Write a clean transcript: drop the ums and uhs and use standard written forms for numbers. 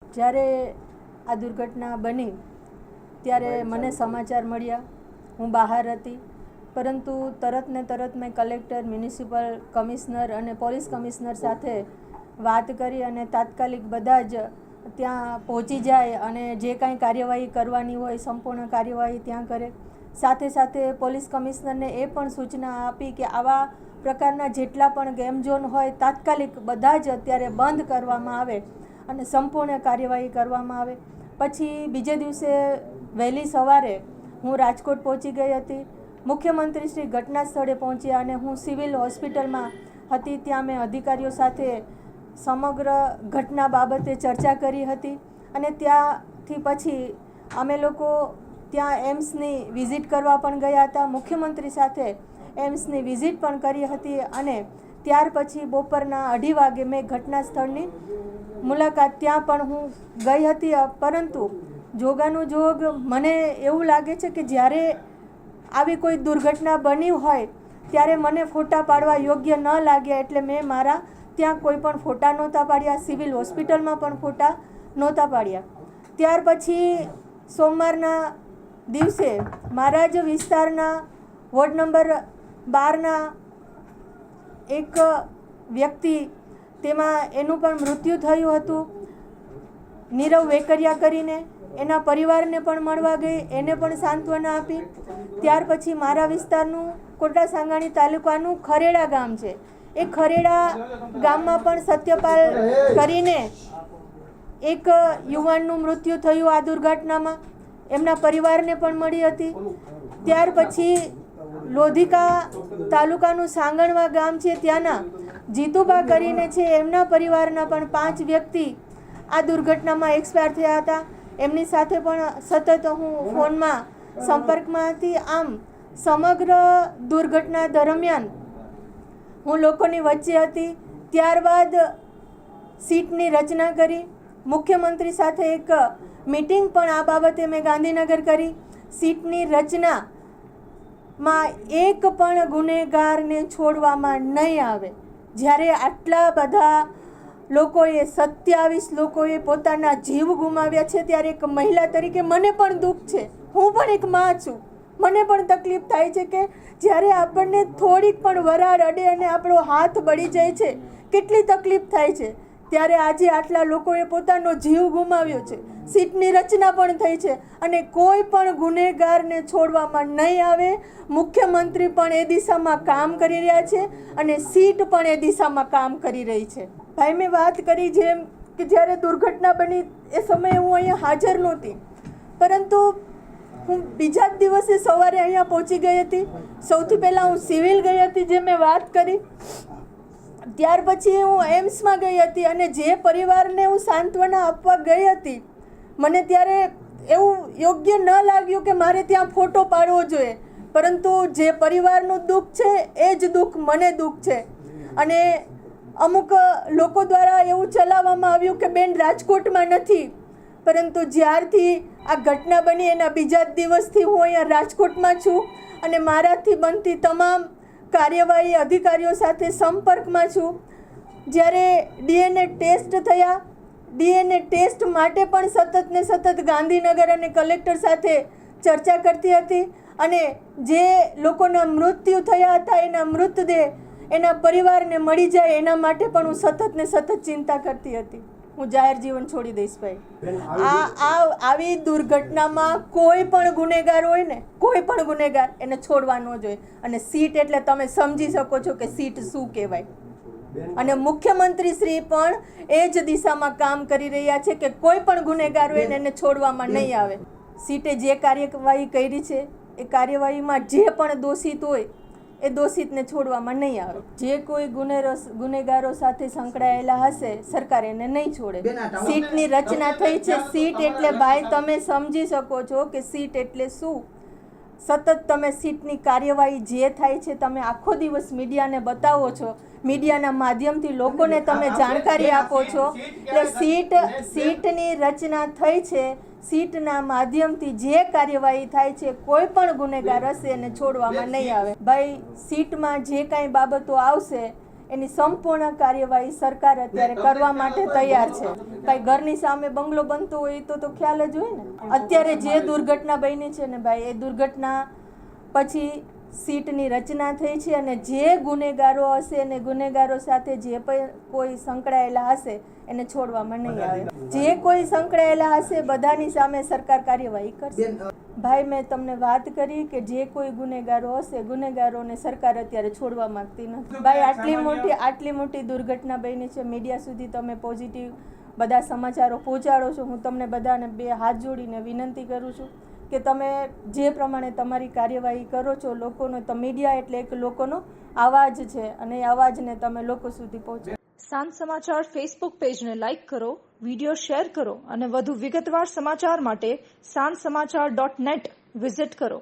જ્યારે આ દુર્ઘટના બની ત્યારે મને સમાચાર મળ્યા, હું બહાર હતી, પરંતુ તરત ને તરત મેં કલેક્ટર, મ્યુનિસિપલ કમિશનર અને પોલીસ કમિશનર સાથે વાત કરી અને તાત્કાલિક બધા જ ત્યાં પહોંચી જાય અને જે કાંઈ કાર્યવાહી કરવાની હોય સંપૂર્ણ કાર્યવાહી ત્યાં કરે. સાથે સાથે પોલીસ કમિશનરને એ પણ સૂચના આપી કે આવા પ્રકારના જેટલા પણ ગેમ ઝોન હોય તાત્કાલિક બધા જ અત્યારે બંધ કરવામાં આવે અને સંપૂર્ણ કાર્યવાહી કરવામાં આવે. પછી બીજે દિવસે વહેલી સવારે હું રાજકોટ પહોંચી ગઈ હતી. મુખ્યમંત્રી શ્રી ઘટના સ્થળે પહોંચ્યા અને હું સિવિલ હોસ્પિટલમાં હતી. ત્યાં મેં અધિકારીઓ સાથે સમગ્ર ઘટના બાબતે ચર્ચા કરી હતી અને ત્યાંથી પછી અમે લોકો ત્યાં એમ્સની વિઝિટ કરવા પણ ગયા હતા. મુખ્યમંત્રી સાથે એમ્સની વિઝિટ પણ કરી હતી અને ત્યાર પછી બપોરના 2:30 વાગે મેં ઘટના સ્થળની મુલાકાત ત્યાં પણ હું ગઈ હતી. પરંતુ જોગાનું જોગ મને એવું લાગે છે કે જ્યારે આવી કોઈ દુર્ઘટના બની હોય ત્યારે મને ફોટા પાડવા યોગ્ય ન લાગ્યા, એટલે મેં મારા ત્યાં કોઈ પણ ફોટા નહોતા પાડ્યા, સિવિલ હોસ્પિટલમાં પણ ફોટા નહોતા પાડ્યા. ત્યાર પછી સોમવારના દિવસે મારા જ વિસ્તારના વોર્ડ નંબર 12ના એક વ્યક્તિ, તેમાં એનું પણ મૃત્યુ થયું હતું, નીરવ વેકરિયા કરીને. એના પરિવારને પણ મળવા ગઈ, એને પણ સાંત્વના આપી. ત્યાર પછી મારા વિસ્તારનું કોટા સાંગાણી તાલુકાનું ખરેડા ગામ છે, એ ખરેડા ગામમાં પણ સત્યપાલ કરીને એક યુવાનનું મૃત્યુ થયું આ દુર્ઘટનામાં, એમના પરિવારને પણ મળી હતી. ત્યાર પછી લોધિકા તાલુકાનું સાંગણવા ગામ છે, ત્યાંના જીતુબા કરીને છે, એમના પરિવારના પણ 5 વ્યક્તિ આ દુર્ઘટનામાં એક્સપાયર થયા હતા. એમની સાથે પણ સતત હું ફોનમાં સંપર્કમાં હતી. આમ સમગ્ર દુર્ઘટના દરમિયાન હું લોકોની વચ્ચે હતી. ત્યારબાદ સીટની રચના કરી. મુખ્યમંત્રી સાથે એક મીટિંગ પણ આ બાબતે મેં ગાંધીનગર કરી. સીટની રચનામાં એક પણ ગુનેગારને છોડવામાં નહીં આવે. જ્યારે આટલા બધા લોકોએ 27 લોકોએ પોતાના જીવ ગુમાવ્યા છે, ત્યારે એક મહિલા તરીકે મને પણ દુઃખ છે. હું પણ એક માં છું, મને પણ તકલીફ થાય છે કે જ્યારે આપણને થોડીક પણ વરાળ અડે અને આપણો હાથ બળી જાય છે, કેટલી તકલીફ થાય છે. ત્યારે આજે આટલા લોકોએ પોતાનો જીવ ગુમાવ્યો છે, સીટની રચના પણ થઈ છે અને કોઈ પણ ગુનેગારને છોડવામાં નહીં આવે. મુખ્યમંત્રી પણ એ દિશામાં કામ કરી રહ્યા છે અને સીટ પણ એ દિશામાં કામ કરી રહી છે. ભાઈ, મેં વાત કરી જેમ કે જ્યારે દુર્ઘટના બની એ સમયે હું અહીંયા હાજર નહોતી, પરંતુ હું બીજા જ દિવસે સવારે અહીંયા પહોંચી ગઈ હતી. સૌથી પહેલાં હું સિવિલ ગઈ હતી, જે મેં વાત કરી. ત્યાર પછી હું એમ્સમાં ગઈ હતી અને જે પરિવારને હું સાંત્વના આપવા ગઈ હતી, મને ત્યારે એવું યોગ્ય ન લાગ્યું કે મારે ત્યાં ફોટો પાડવો જોઈએ, પરંતુ જે પરિવારનું દુઃખ છે એ જ દુઃખ મને દુઃખ છે. અને અમુક લોકો દ્વારા એવું ચલાવવામાં આવ્યું કે બેન રાજકોટમાં નથી, પરંતુ જ્યારથી આ ઘટના બની એના બીજા જ દિવસથી હું અહીંયા રાજકોટમાં છું અને મારાથી બનતી તમામ કાર્યવાહી અધિકારીઓ સાથે સંપર્કમાં છું. જ્યારે DNA ટેસ્ટ થયા, DNA ટેસ્ટ માટે પણ સતત ને સતત ગાંધીનગર અને કલેક્ટર સાથે ચર્ચા કરતી હતી અને જે લોકોના મૃત્યુ થયા હતા એના મૃતદેહ એના પરિવારને મળી જાય એના માટે પણ હું સતત ને સતત ચિંતા કરતી હતી. હું જાહેર જીવન છોડી દઈશ ભાઈ. આવી દુર્ઘટનામાં કોઈ પણ ગુનેગાર હોય ને, કોઈ પણ ગુનેગાર એને છોડવા ન જોઈએ. અને સીટ એટલે તમે સમજી શકો છો કે સીટ શું કહેવાય. અને મુખ્યમંત્રી શ્રી પણ એ જ દિશામાં કામ કરી રહ્યા છે કે કોઈ પણ ગુનેગાર હોય ને એને છોડવામાં નહીં આવે. સીટે જે કાર્યવાહી કરી છે એ કાર્યવાહીમાં જે પણ દોષિત હોય એ દોષિતને છોડવામાં નહીં આવે. જે કોઈ ગુનેગારો સાથે સંકળાયેલા હશે સરકાર એને નહીં છોડે. સીટની રચના થઈ છે. સીટ એટલે ભાઈ તમે સમજી શકો છો કે સીટ એટલે શું. સતત તમે સીટની કાર્યવાહી જે થાય છે તમે આખો દિવસ મીડિયાને બતાવો છો, મીડિયાના માધ્યમથી લોકોને તમે જાણકારી આપો છો. એટલે સીટની રચના થઈ છે. સીટના માધ્યમથી જે કાર્યવાહી થાય છે, કોઈ પણ ગુનેગાર હશે એને છોડવામાં નહીં આવે. ભાઈ, સીટમાં જે કાંઈ બાબતો આવશે એની સંપૂર્ણ કાર્યવાહી સરકાર અત્યારે કરવા માટે તૈયાર છે. ભાઈ ઘરની સામે બંગલો બનતો હોય તો ખ્યાલ જ હોય ને. અત્યારે જે દુર્ઘટના બની છે ને ભાઈ, એ દુર્ઘટના પછી સીટની રચના થઈ છે અને જે ગુનેગારો હશે અને ગુનેગારો સાથે જે પણ કોઈ સંકળાયેલા હશે એને છોડવામાં નહીં આવે. જે કોઈ સંકળાયેલા હશે બધાની સામે સરકાર કાર્યવાહી કરશે. ભાઈ મેં તમને વાત કરી કે જે કોઈ ગુનેગારો હશે, ગુનેગારોને સરકાર અત્યારે છોડવા માંગતી નથી. ભાઈ આટલી મોટી દુર્ઘટના બની છે, મીડિયા સુધી તમે પોઝિટિવ બધા સમાચારો પહોંચાડો છો. હું તમને બધાને બે હાથ જોડીને વિનંતી કરું છું કે તમે જે પ્રમાણે તમારી કાર્યવાહી કરો છો લોકોનો, તો મીડિયા એટલે એક લોકોનો અવાજ છે અને એ અવાજને તમે લોકો સુધી પહોંચાડો. સાંજ સમાચાર ફેસબુક પેજને લાઇક કરો, વિડીયો શેર કરો અને વધુ વિગતવાર સમાચાર માટે sanssamachar.net વિઝિટ કરો.